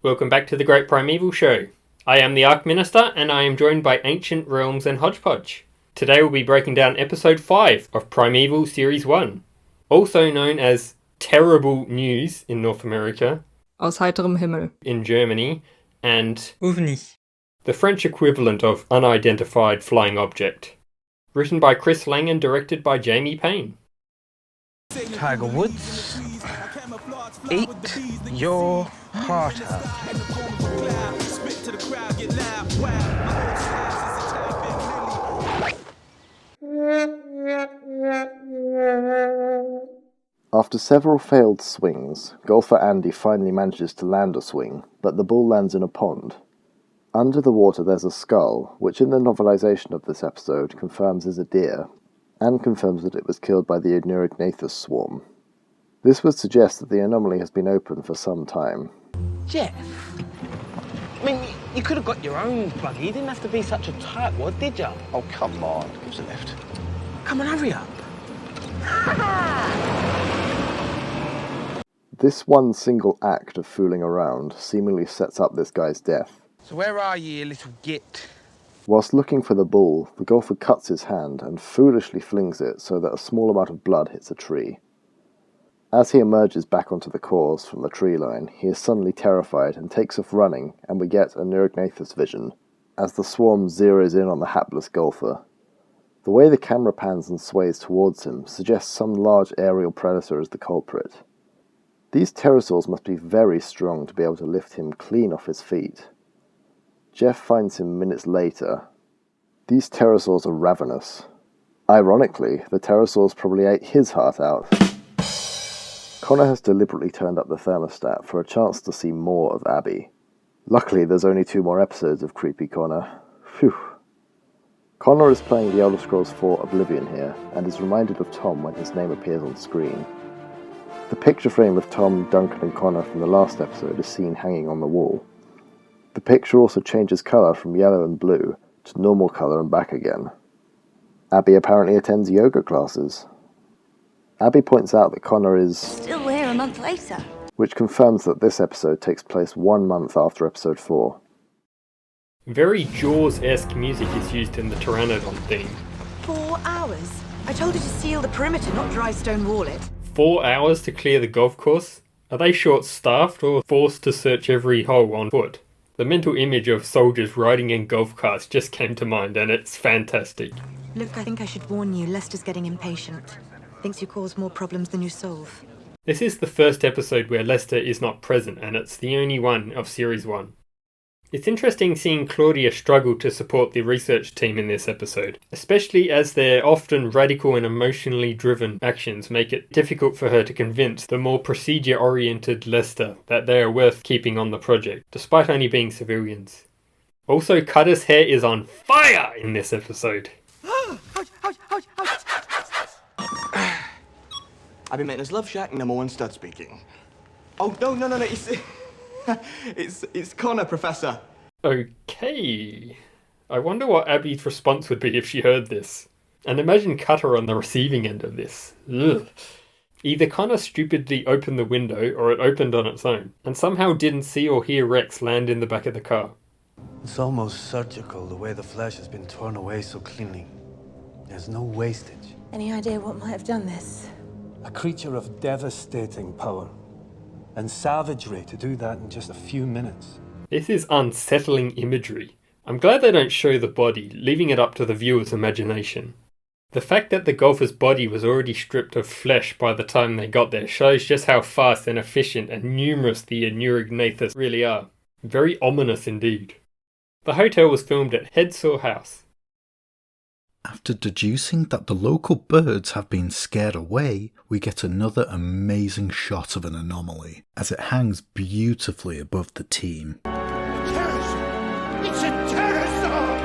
Welcome back to the Great Primeval Show. I am the Ark Minister, and I am joined by Ancient Realms and Hodgepodge. Today we'll be breaking down Episode 5 of Primeval Series 1, also known as Terrible News in North America, Aus heiterem Himmel in Germany, and OVNI, the French equivalent of Unidentified Flying Object. Written by Chris Lang and directed by Jamie Payne. Tiger Woods, eat your heart out. After several failed swings, golfer Andy finally manages to land a swing, but the ball lands in a pond. Under the water there's a skull, which in the novelization of this episode confirms is a deer, and confirms that it was killed by the Neurognathus swarm. This would suggest that the anomaly has been open for some time. Jeff, I mean, you could have got your own buggy. You didn't have to be such a tightwad, did you? Oh, come on. Give us a lift. Come on, hurry up. This one single act of fooling around seemingly sets up this guy's death. So where are you, little git? Whilst looking for the ball, the golfer cuts his hand and foolishly flings it so that a small amount of blood hits a tree. As he emerges back onto the course from the tree line, he is suddenly terrified and takes off running, and we get a Neurognathus vision, as the swarm zeroes in on the hapless golfer. The way the camera pans and sways towards him suggests some large aerial predator is the culprit. These pterosaurs must be very strong to be able to lift him clean off his feet. Jeff finds him minutes later. These pterosaurs are ravenous. Ironically, the pterosaurs probably ate his heart out. Connor has deliberately turned up the thermostat for a chance to see more of Abby. Luckily, there's only 2 more episodes of Creepy Connor. Phew. Connor is playing the Elder Scrolls IV Oblivion here, and is reminded of Tom when his name appears on screen. The picture frame of Tom, Duncan and Connor from the last episode is seen hanging on the wall. The picture also changes colour from yellow and blue to normal colour and back again. Abby apparently attends yoga classes. Abby points out that Connor is still there a month later, which confirms that this episode takes place 1 month after episode 4. Very Jaws-esque music is used in the pteranodon theme. 4 hours? I told her to seal the perimeter, not dry stone wall it. 4 hours to clear the golf course? Are they short-staffed or forced to search every hole on foot? The mental image of soldiers riding in golf carts just came to mind, and it's fantastic. Look, I think I should warn you, Lester's getting impatient. Thinks you cause more problems than you solve. This is the first episode where Lester is not present, and it's the only one of Series 1. It's interesting seeing Claudia struggle to support the research team in this episode, especially as their often radical and emotionally driven actions make it difficult for her to convince the more procedure-oriented Lester that they are worth keeping on the project, despite only being civilians. Also, Cutter's hair is on fire in this episode. I've been maintenance Love Shack, number 1 stud speaking. Oh, no, it's Connor, Professor. Okay. I wonder what Abby's response would be if she heard this. And imagine Cutter on the receiving end of this. Ugh. Either Connor stupidly opened the window or it opened on its own, and somehow didn't see or hear Rex land in the back of the car. It's almost surgical the way the flesh has been torn away so cleanly. There's no wastage. Any idea what might have done this? A creature of devastating power. And savagery to do that in just a few minutes. This is unsettling imagery. I'm glad they don't show the body, leaving it up to the viewer's imagination. The fact that the golfer's body was already stripped of flesh by the time they got there shows just how fast and efficient and numerous the Neurognathus really are. Very ominous indeed. The hotel was filmed at Headsaw House. After deducing that the local birds have been scared away, we get another amazing shot of an anomaly, as it hangs beautifully above the team. It's a pterosaur!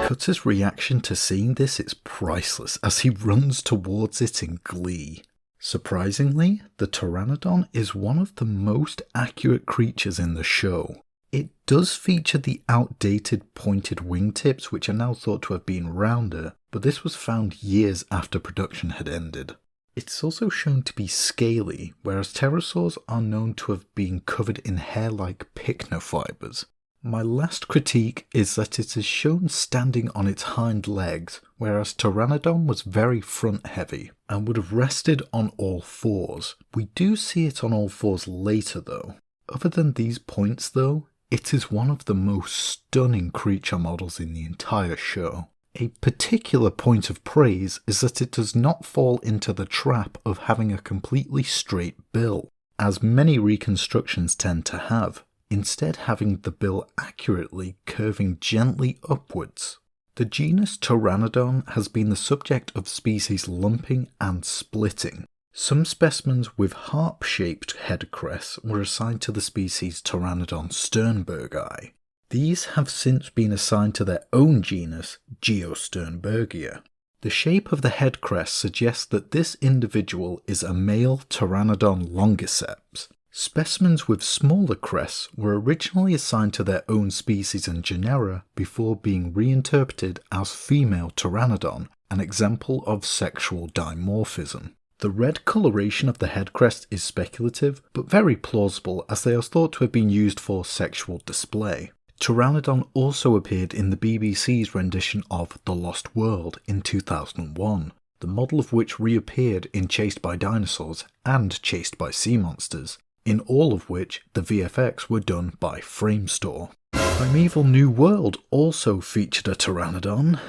Cutter's reaction to seeing this is priceless, as he runs towards it in glee. Surprisingly, the pteranodon is one of the most accurate creatures in the show. It does feature the outdated pointed wingtips, which are now thought to have been rounder, but this was found years after production had ended. It's also shown to be scaly, whereas pterosaurs are known to have been covered in hair-like pycna fibres. My last critique is that it is shown standing on its hind legs, whereas Pteranodon was very front-heavy and would have rested on all fours. We do see it on all fours later though. Other than these points though, it is one of the most stunning creature models in the entire show. A particular point of praise is that it does not fall into the trap of having a completely straight bill, as many reconstructions tend to have, instead having the bill accurately curving gently upwards. The genus Pteranodon has been the subject of species lumping and splitting. Some specimens with harp-shaped head crests were assigned to the species Pteranodon sternbergi. These have since been assigned to their own genus, Geosternbergia. The shape of the head crest suggests that this individual is a male Pteranodon longiceps. Specimens with smaller crests were originally assigned to their own species and genera before being reinterpreted as female Pteranodon, an example of sexual dimorphism. The red coloration of the head crest is speculative, but very plausible as they are thought to have been used for sexual display. Pteranodon also appeared in the BBC's rendition of The Lost World in 2001, the model of which reappeared in Chased by Dinosaurs and Chased by Sea Monsters, in all of which the VFX were done by Framestore. Primeval New World also featured a Pteranodon,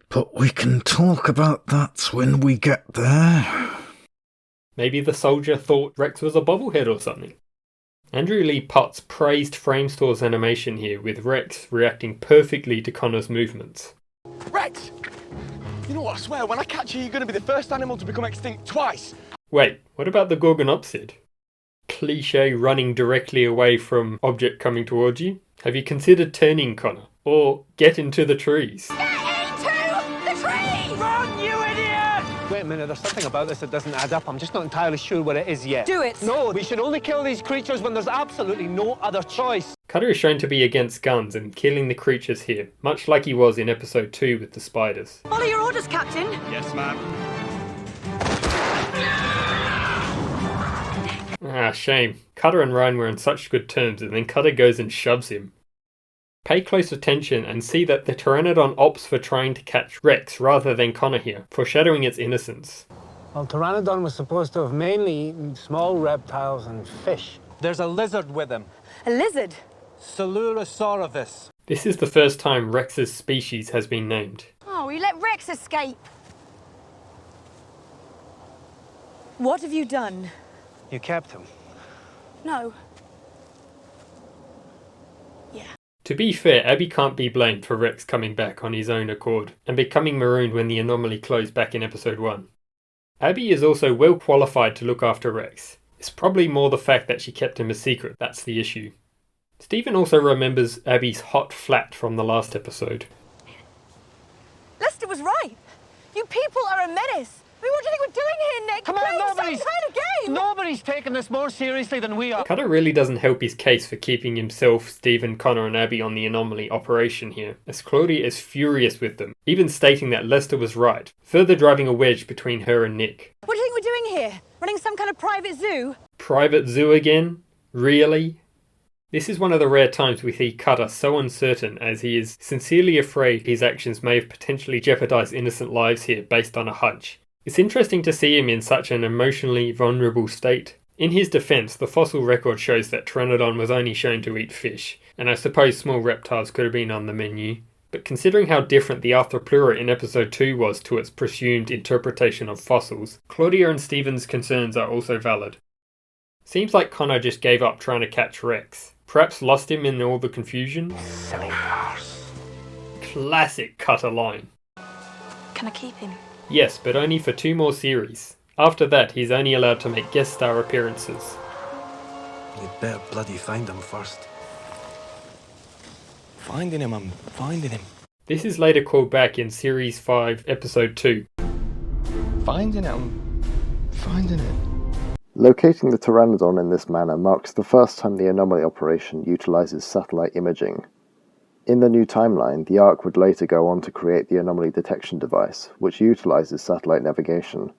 but we can talk about that when we get there. Maybe the soldier thought Rex was a bobblehead or something. Andrew Lee Potts praised Framestore's animation here, with Rex reacting perfectly to Connor's movements. Rex! You know what, I swear, when I catch you, you're going to be the first animal to become extinct twice. Wait, what about the Gorgonopsid? Cliche running directly away from object coming towards you? Have you considered turning, Connor? Or get into the trees? Wait a minute, there's something about this that doesn't add up. I'm just not entirely sure what it is yet. Do it! No, we should only kill these creatures when there's absolutely no other choice. Cutter is shown to be against guns and killing the creatures here, much like he was in episode 2 with the spiders. Follow your orders, Captain! Yes, ma'am. Ah, shame. Cutter and Ryan were on such good terms, and then Cutter goes and shoves him. Pay close attention and see that the Pteranodon opts for trying to catch Rex rather than Connor here, foreshadowing its innocence. Well, Pteranodon was supposed to have mainly eaten small reptiles and fish. There's a lizard with him. A lizard? Coelurosaurus. This is the first time Rex's species has been named. Oh, we let Rex escape. What have you done? You kept him. No. Yeah. To be fair, Abby can't be blamed for Rex coming back on his own accord and becoming marooned when the anomaly closed back in episode 1. Abby is also well qualified to look after Rex. It's probably more the fact that she kept him a secret that's the issue. Stephen also remembers Abby's hot flat from the last episode. Lester was right. You people are a menace. I mean, what do you think we're doing here, Nick? Come on, nobody's some kind of game. Nobody's taking this more seriously than we are. Cutter really doesn't help his case for keeping himself, Stephen, Connor and Abby on the Anomaly operation here, as Claudia is furious with them, even stating that Lester was right, further driving a wedge between her and Nick. What do you think we're doing here? Running some kind of private zoo? Private zoo again? Really? This is one of the rare times we see Cutter so uncertain, as he is sincerely afraid his actions may have potentially jeopardized innocent lives here based on a hunch. It's interesting to see him in such an emotionally vulnerable state. In his defense, the fossil record shows that Pteranodon was only shown to eat fish, and I suppose small reptiles could have been on the menu. But considering how different the Arthropleura in episode 2 was to its presumed interpretation of fossils, Claudia and Stephen's concerns are also valid. Seems like Connor just gave up trying to catch Rex. Perhaps lost him in all the confusion? Silly farce. Classic Cutter line. Can I keep him? Yes, but only for 2 more series. After that, he's only allowed to make guest star appearances. You'd better bloody find him first. Finding him, I'm finding him. This is later called back in Series 5, Episode 2. Finding it, I'm finding it. Locating the Pteranodon in this manner marks the first time the Anomaly operation utilizes satellite imaging. In the new timeline, the Ark would later go on to create the Anomaly detection device, which utilizes satellite navigation.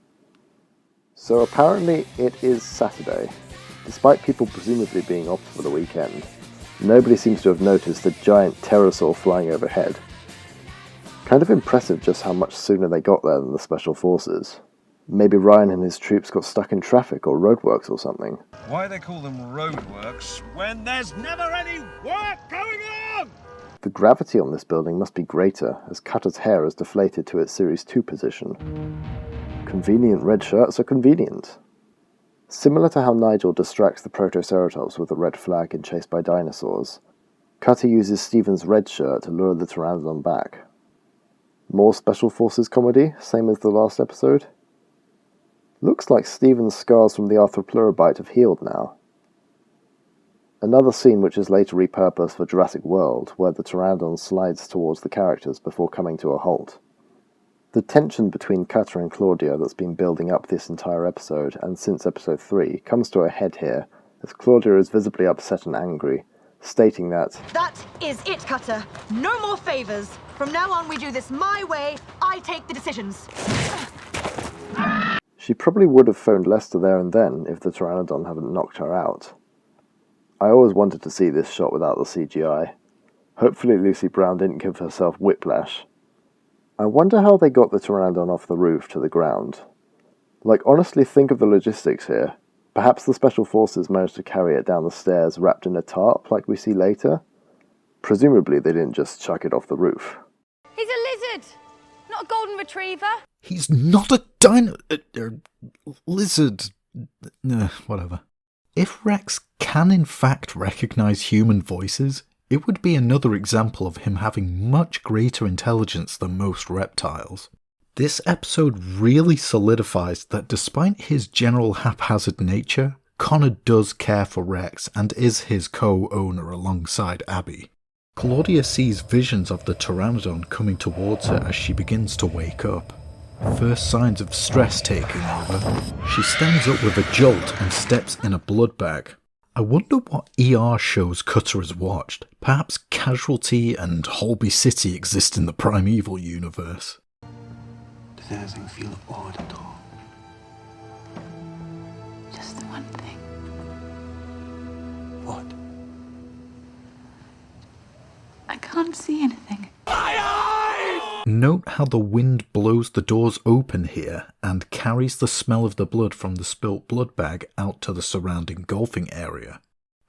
So apparently it is Saturday. Despite people presumably being off for the weekend, nobody seems to have noticed a giant pterosaur flying overhead. Kind of impressive just how much sooner they got there than the special forces. Maybe Ryan and his troops got stuck in traffic or roadworks or something. Why they call them roadworks when there's never any work going on? The gravity on this building must be greater, as Cutter's hair has deflated to its Series 2 position. Convenient red shirts are convenient. Similar to how Nigel distracts the Protoceratops with a red flag in Chased by Dinosaurs, Cutter uses Steven's red shirt to lure the Pteranodon back. More Special Forces comedy, same as the last episode? Looks like Steven's scars from the arthropleurobite have healed now. Another scene which is later repurposed for Jurassic World, where the Pteranodon slides towards the characters before coming to a halt. The tension between Cutter and Claudia that's been building up this entire episode, and since episode 3, comes to a head here, as Claudia is visibly upset and angry, stating that, That is it, Cutter. No more favors. From now on, we do this my way. I take the decisions. she probably would have phoned Lester there and then if the Pteranodon hadn't knocked her out. I always wanted to see this shot without the CGI. Hopefully Lucy Brown didn't give herself whiplash. I wonder how they got the Pteranodon off the roof to the ground. Like, honestly, think of the logistics here. Perhaps the Special Forces managed to carry it down the stairs wrapped in a tarp like we see later? Presumably they didn't just chuck it off the roof. He's a lizard, not a golden retriever. He's not a lizard. Whatever. If Rex can in fact recognise human voices, it would be another example of him having much greater intelligence than most reptiles. This episode really solidifies that despite his general haphazard nature, Connor does care for Rex and is his co-owner alongside Abby. Claudia sees visions of the Pteranodon coming towards her as she begins to wake up. First signs of stress taking over. She stands up with a jolt and steps in a blood bag. I wonder what ER shows Cutter has watched. Perhaps Casualty and Holby City exist in the Primeval universe. Does anything feel odd at all? Just the one thing. What? I can't see anything. Note how the wind blows the doors open here and carries the smell of the blood from the spilt blood bag out to the surrounding golfing area.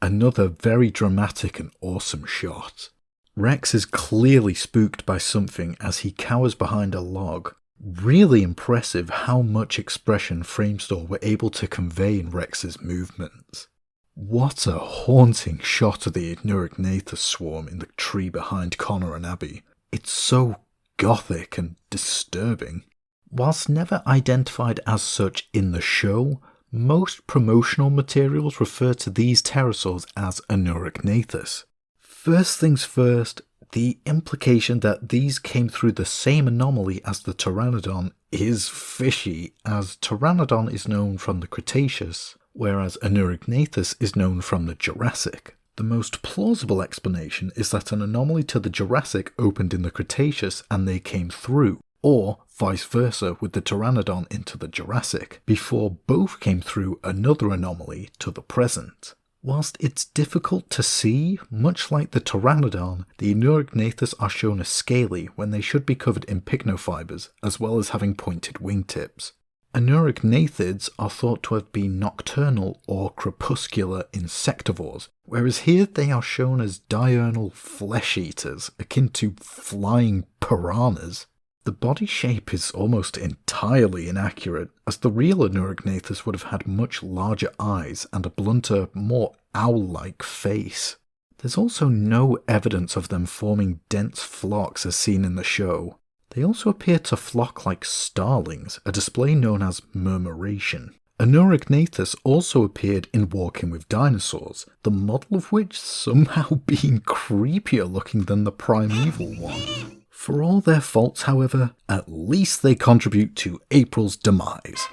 Another very dramatic and awesome shot. Rex is clearly spooked by something as he cowers behind a log. Really impressive how much expression Framestore were able to convey in Rex's movements. What a haunting shot of the Neurognathus swarm in the tree behind Connor and Abby. It's so gothic and disturbing. Whilst never identified as such in the show, most promotional materials refer to these pterosaurs as Neurognathus. First things first, the implication that these came through the same anomaly as the Pteranodon is fishy, as Pteranodon is known from the Cretaceous, whereas Neurognathus is known from the Jurassic. The most plausible explanation is that an anomaly to the Jurassic opened in the Cretaceous and they came through, or vice versa with the Pteranodon into the Jurassic, before both came through another anomaly to the present. Whilst it's difficult to see, much like the Pteranodon, the Neurognathus are shown as scaly when they should be covered in pycnofibers, as well as having pointed wingtips. Neurognathids are thought to have been nocturnal or crepuscular insectivores, whereas here they are shown as diurnal flesh-eaters, akin to flying piranhas. The body shape is almost entirely inaccurate, as the real Neurognathus would have had much larger eyes and a blunter, more owl-like face. There's also no evidence of them forming dense flocks as seen in the show. They also appear to flock like starlings, a display known as murmuration. Neurognathus also appeared in Walking with Dinosaurs, the model of which somehow being creepier looking than the primeval one. For all their faults, however, at least they contribute to April's demise.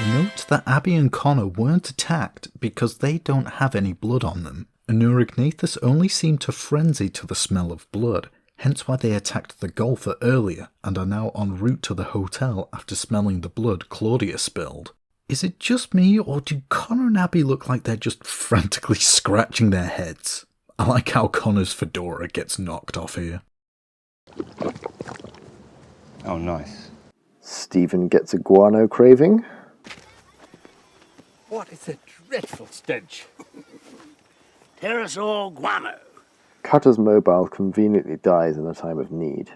Note that Abby and Connor weren't attacked because they don't have any blood on them. Neurognathus only seem to frenzy to the smell of blood, hence why they attacked the golfer earlier and are now en route to the hotel after smelling the blood Claudia spilled. Is it just me, or do Connor and Abby look like they're just frantically scratching their heads? I like how Connor's fedora gets knocked off here. Oh, nice. Stephen gets a guano craving. What is a dreadful stench? Pterosaur guano. Cutter's mobile conveniently dies in a time of need.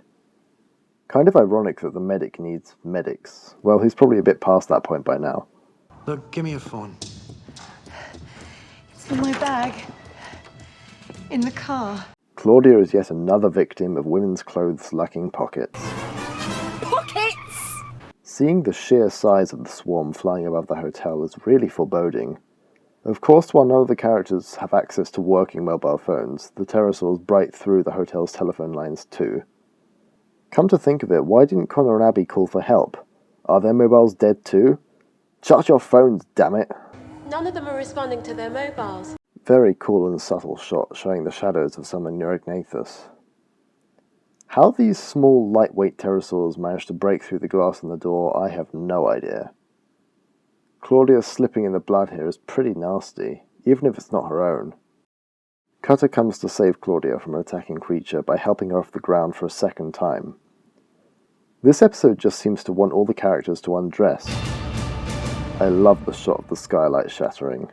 Kind of ironic that the medic needs medics. Well, he's probably a bit past that point by now. Look, give me your phone. It's in my bag. In the car. Claudia is yet another victim of women's clothes lacking pockets. Pockets! Seeing the sheer size of the swarm flying above the hotel is really foreboding. Of course, while none of the characters have access to working mobile phones, the pterosaurs break through the hotel's telephone lines too. Come to think of it, why didn't Connor and Abby call for help? Are their mobiles dead too? Charge your phones, damn it! None of them are responding to their mobiles. Very cool and subtle shot showing the shadows of some Neurognathus. How these small, lightweight pterosaurs managed to break through the glass in the door, I have no idea. Claudia slipping in the blood here is pretty nasty, even if it's not her own. Cutter comes to save Claudia from an attacking creature by helping her off the ground for a second time. This episode just seems to want all the characters to undress. I love the shot of the skylight shattering.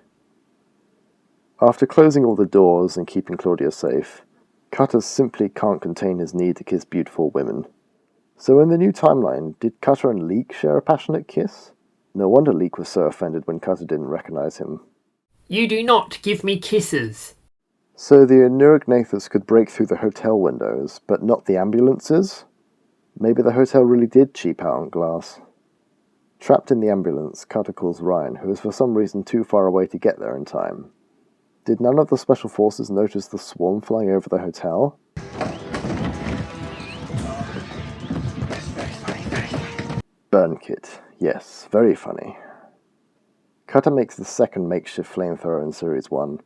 After closing all the doors and keeping Claudia safe, Cutter simply can't contain his need to kiss beautiful women. So in the new timeline, did Cutter and Leek share a passionate kiss? No wonder Leek was so offended when Cutter didn't recognize him. You do not give me kisses. So the Neurognathus could break through the hotel windows, but not the ambulances? Maybe the hotel really did cheap out on glass. Trapped in the ambulance, Cutter calls Ryan, who is for some reason too far away to get there in time. Did none of the special forces notice the swarm flying over the hotel? Burn kit. Yes, very funny. Cutter makes the second makeshift flamethrower in Series 1.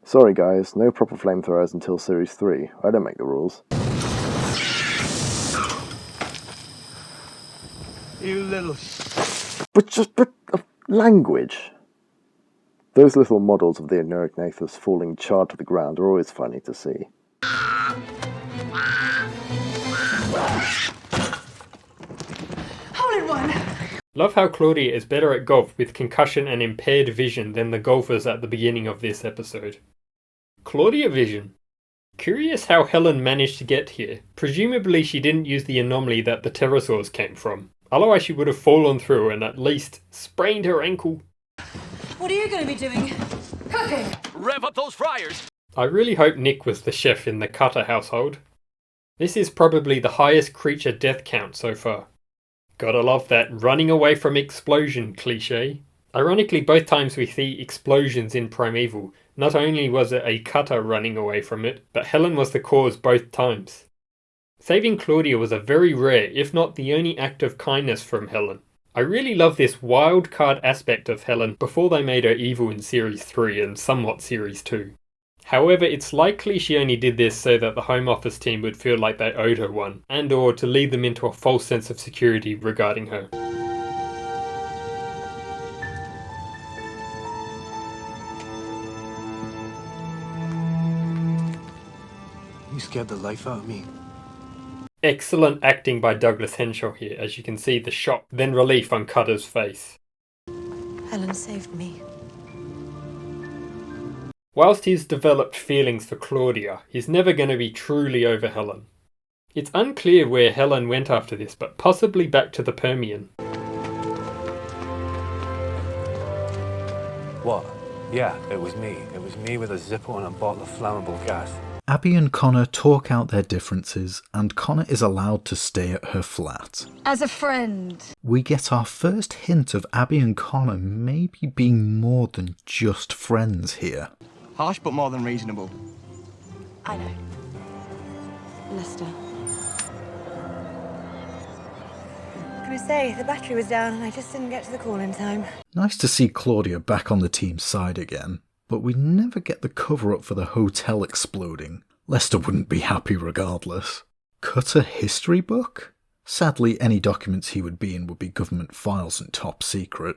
Sorry guys, no proper flamethrowers until Series 3. I don't make the rules. You little... But language! Those little models of the Neurognathus falling charred to the ground are always funny to see. Hole in one! Love how Claudia is better at golf with concussion and impaired vision than the golfers at the beginning of this episode. Claudia vision. Curious how Helen managed to get here. Presumably she didn't use the anomaly that the pterosaurs came from. Otherwise she would have fallen through and at least sprained her ankle. What are you going to be doing? Cooking! Rev up those fryers! I really hope Nick was the chef in the Cutter household. This is probably the highest creature death count so far. Gotta love that running away from explosion cliché. Ironically, both times we see explosions in Primeval, not only was it a Cutter running away from it, but Helen was the cause both times. Saving Claudia was a very rare, if not the only act of kindness from Helen. I really love this wild card aspect of Helen before they made her evil in Series 3 and somewhat Series 2. However, it's likely she only did this so that the Home Office team would feel like they owed her one, and or to lead them into a false sense of security regarding her. You scared the life out of me. Excellent acting by Douglas Henshaw here, as you can see the shock, then relief on Cutter's face. Helen saved me. Whilst he's developed feelings for Claudia, he's never going to be truly over Helen. It's unclear where Helen went after this, but possibly back to the Permian. What? Yeah, it was me. It was me with a Zippo and a bottle of flammable gas. Abby and Connor talk out their differences, and Connor is allowed to stay at her flat. As a friend. We get our first hint of Abby and Connor maybe being more than just friends here. Harsh, but more than reasonable. I know. Lester. Can I say, the battery was down and I just didn't get to the call in time. Nice to see Claudia back on the team's side again, but we never get the cover-up for the hotel exploding. Lester wouldn't be happy regardless. Cutter history book? Sadly, any documents he would be in would be government files and top secret.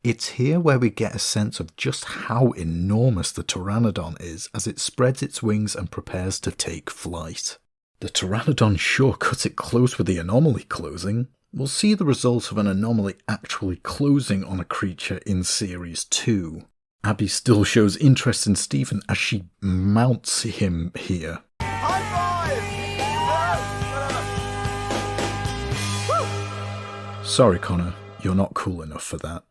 It's here where we get a sense of just how enormous the pteranodon is as it spreads its wings and prepares to take flight. The pteranodon sure cut it close with the Anomaly closing. We'll see the results of an Anomaly actually closing on a creature in Series 2. Abby still shows interest in Stephen as she mounts him here. Sorry Connor, you're not cool enough for that.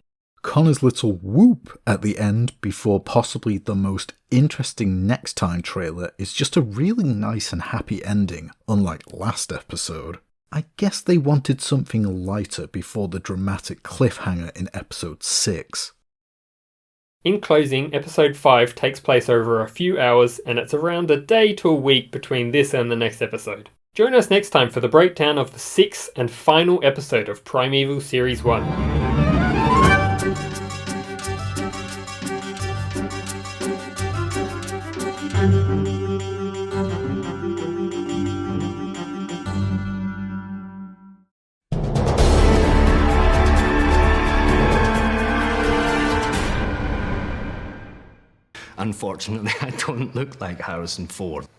Connor's little whoop at the end before possibly the most interesting next time trailer is just a really nice and happy ending, unlike last episode. I guess they wanted something lighter before the dramatic cliffhanger in episode 6. In closing, episode 5 takes place over a few hours and it's around a day to a week between this and the next episode. Join us next time for the breakdown of the 6th and final episode of Primeval Series 1. Unfortunately, I don't look like Harrison Ford.